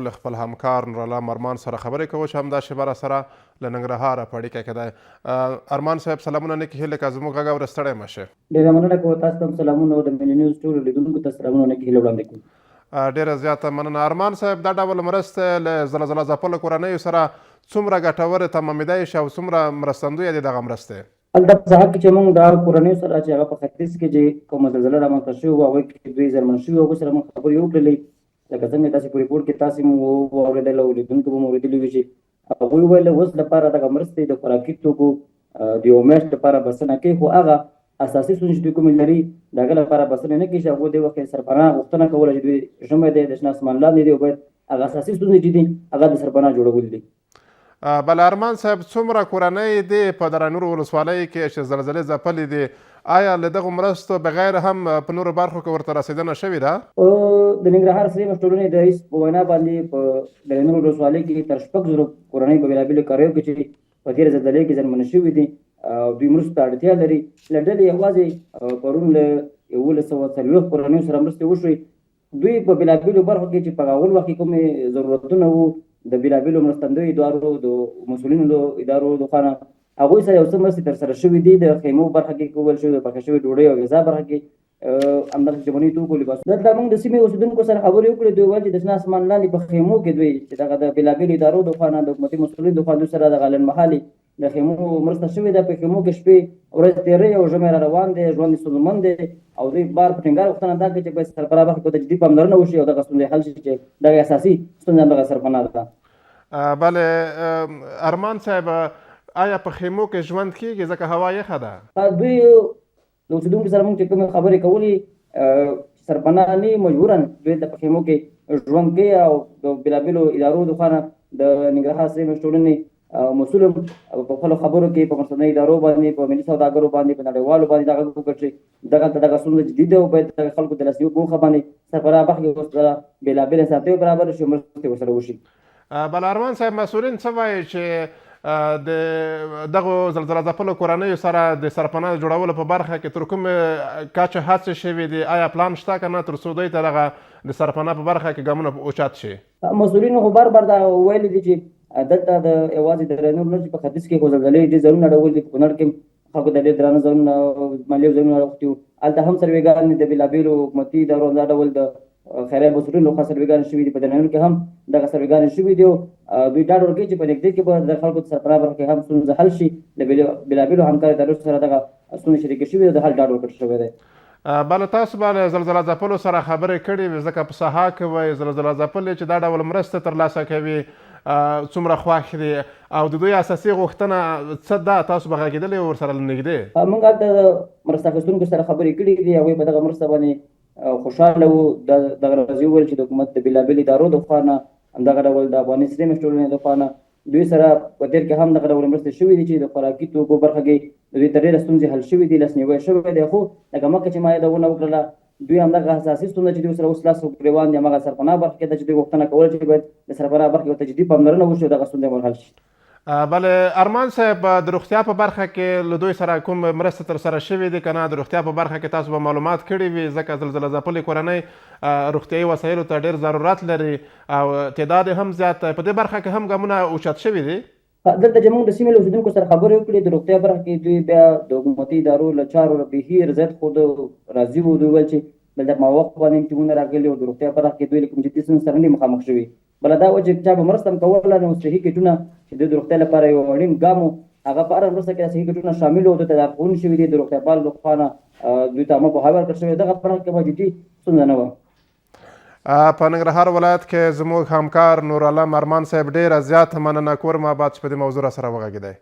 له خپل همکار نور الله ارمان سره خبرې کوو چې همدا شیبه راسره له ننګرهاره په اړیکه کې دی. ارمان صاحب سلامونه نیکې هیلې که زموږ غږ اورې ستړی مه شې. ډېره مننه کوم تاسو ته هم سلامونه او د ملي نیوز ټولو لیدونکو ته سلامونه نیکې هیلې وړاندې کوم. ډېره زیاته مننه. ارمان صاحب دا ډول مرستې له زلزله ځپلو کورنیو سره څومره ګټورې تمامېدای شي او څومره مرستندویه دي دغه مرستې؟ هلته په ساحه کې چې موږ د کورنیو سره چې هغه په ختیځ کې چې کومه زلزله رامنځته شوې وه هغوی کې دوی زیانمن شوي هغوی سره موږ خبرې وکړلې. لکه څنګه تاسې په ریپورټ کې تاسې مو واورېدل او لیدونکو به مو اورېدلي وي چې هغوی وویل اوس لپاره دغه مرستې د خوراکي توکو د یوه میاشت لپاره بسنه کوي، خو هغه اساسي ستونزې چې دوی کومې لري د هغه لپاره بسنه نه کوي چې هغوی دې وخت یې سرپناه غوښتنه کوله چې دوی ژمی دی د شنه اسمان لاندې دی او باید هغه اساسي ستونزې چې دي هغه د سرپناه جوړول دي. بله ارمان صاحب څومره کورنۍ دي په درانور ولسوالۍ کې چې زلزلې ځپلې دي، آیا له دغو مرستو بغیر هم په نورو برخو کې ورته رسېدنه شوې ده؟ د ننګرهار سیمه ټولنې د رئیس په وینا باندې په درانور ولسوالۍ کې تر 6,000 کورنۍ په بېلابېلو کاریو کې چې په تېره زلزلې کې زیانمنې شوي دي دوی مرستو ته اړتیا لري. له ډلې یوازې پرون له 1140 کورنیو سره مرستې وشوې. دوی په بېلابېلو برخو کې چې په اول وخت کې کومې ضرورتونه وو د بېلابېلو مرستندویو ادارو د مسؤلینو د ادارو لخوا نه هغوی سره یو څه مرستې ترسره شوي دي. د خیمو برخه کې وویل شوي د پاکه شوې ډوډۍ او غذا برخه کې همدغه ژبني توکو لباسونه. دلته موږ د سیمې اوسېدونکو سره خبرې وکړې. دوی ویل چې د شنه اسمان لاندې په خیمو کې دوی چې دغه د بېلابېلو ادارو د خوا نه د حکومتي مسؤلینو د خوا دوی سره دغه لنډمهالې د خیمو مرسته شوې ده. په خیمو کې شپې ورځ تېروي او ژمی را روان دی، ژوند یې ستونزمن دی او دوی بار په ټینګار غوښتنه دا کوي چې باید سرپناه برخې ته جدي پاملرنه وشي او دغه ستونزې حل شي چې دغه اساسي ستونزه همدغه سرپناه ده. بله ارمان صاحب آیا په خیمو کې ژوند کیږي ځکه هوا یخه ده؟ دوی د اوسېدونکو سره موږ چې کومې خبرې کولې سرپناه نه مجبورا دوی ته په خیمو کې ژوند کوي او د بېلابېلو ادارو د خوا نه د ننګرهار سیمې ټولنې مسؤل په خپلو خبرو کې په مرستندویو ادارو باندې په ملي سوداګرو باندې په نړیوالو باندې دغه وکړ چې دغه ستونزه جدي ده او باید د خلکو د لاسنیوي په موخه باندې سرپناه برخې اوس د بېلابېلې اسانتیاوې برابر شي او مرستې ورسره وشي. بله ارمان صاحب مسؤلین څه وایي چې د دغو زلزله ځپلو کورنیو سره د سرپناه جوړولو په برخه کې تر کومې کچه هڅې شوي دي؟ آیا پلان شته که نه تر څو دوی ته دغه د سرپناه په برخه کې ګامونه اوچت شي؟ مسؤلینو خو بار دا ویلي دي چې دلته د یوازې د درانور نه چې په ختیځ کې خو زلزلې ډېر ځایونه اړولي دي. په کونړ کې خلکو ته ډېر درانه ځایونه مالي ځایونه راوښتي وو. هلته هم سروېګانې د بېلابېلو حکومتي ادارو دا ډول د خیریه مسؤلینو لخوا سروېګانې شوي دي. په درانور کې هم دغه سروېګانې شوي دي او دوی ډاډ ورکوي چې په نږدې کې به د خلکو د سرپناه برخه کې هم ستونزه حل شي. د بېلابېلو همکارو ادارو سره دغه ستونزې شریکې شوي دي د حل ډاډ ورکړل شوی دی. بله تاسو به له زلزله ځپلو سره خبرې کړې وي ځکه په ساحه کې وایي زلزله ځپلې چې دا ډول مرسته ترلاسه کوي څومره خوښ دي او د دوی اساسي غوښتنه څه ده؟ تاسو به غږېدلې ورسره له نږدې؟ موږ هلته د مرسته اخیستونکو سره خبرې کړې دي. هغوی په دغه مرسته باندې خوشحاله وو. دغه راځي وویل چې د حکومت د بېلابېلو ادارو د خوا نه همدغه ډول د افغاني سیمې ټولنې د خوا نه دوی سره په تېر کې هم دغه ډول مرستې شوي دي چې د خوراکي توکو برخه کې د دوی ته ډېره ستونزې حل شوي دي، لاسنیوی شوی دی. خو لکه مخکې چې ما یادونه وکړله دوی همدغه اساسي ستونزه چې دوی سره اوس لاس ګرېوان دي همغه سرپناه برخه کې ده چې دوی غوښتنه کوله چې باید د سرپناه برخې ورته جدي پاملرنه وشي او دغه ستونزې ورحل شي. بله ارمان صاحب د روغتیا په برخه کې له دوی سره کوم مرستې ترسره شوې دي که نه؟ د روغتیا په برخه کې تاسو به معلومات کړي وي ځکه زلزله ځپلې کورنۍ روغتیایي وسایلو ته ډېر ضرورت لري او تعداد هم زیات دی. په دې برخه کې هم ګامونه اوچت شوي دي؟ دلته چې موږ د سیمې له اوسېدونکو سره خبرې وکړې د روغتیا برخه کې دوی بیا د حکومتي ادارو له چارو بیخي رضایت خود راضي وو. دوی ویل چې دلته په وخت باندې ټیمونه راغلي او د روغتیا برخه کې دوی له کوم جدي ستونزو سره نه دي مخامخ شوي. بله دا وه چې چا به مرسته هم کوله نو صحي کټونه چې دوی د روغتیا لپاره یو اړین ګام و هغه په هره مرسته کې صحي کټونه شامل وو. دوی ته لارښوونې شوي دي د روغتیا پالو لخوا نه دوی ته عامه پوهاوی ورکړل شوی. دغه برخه کې به جدي ستونزه نه وه. په ننګرهار ولایت کې زموږ همکار نور الله ارمان صاحب ډېره زیاته مننه. کور ما بعد چې په دې موضوع را سره وغږېدی.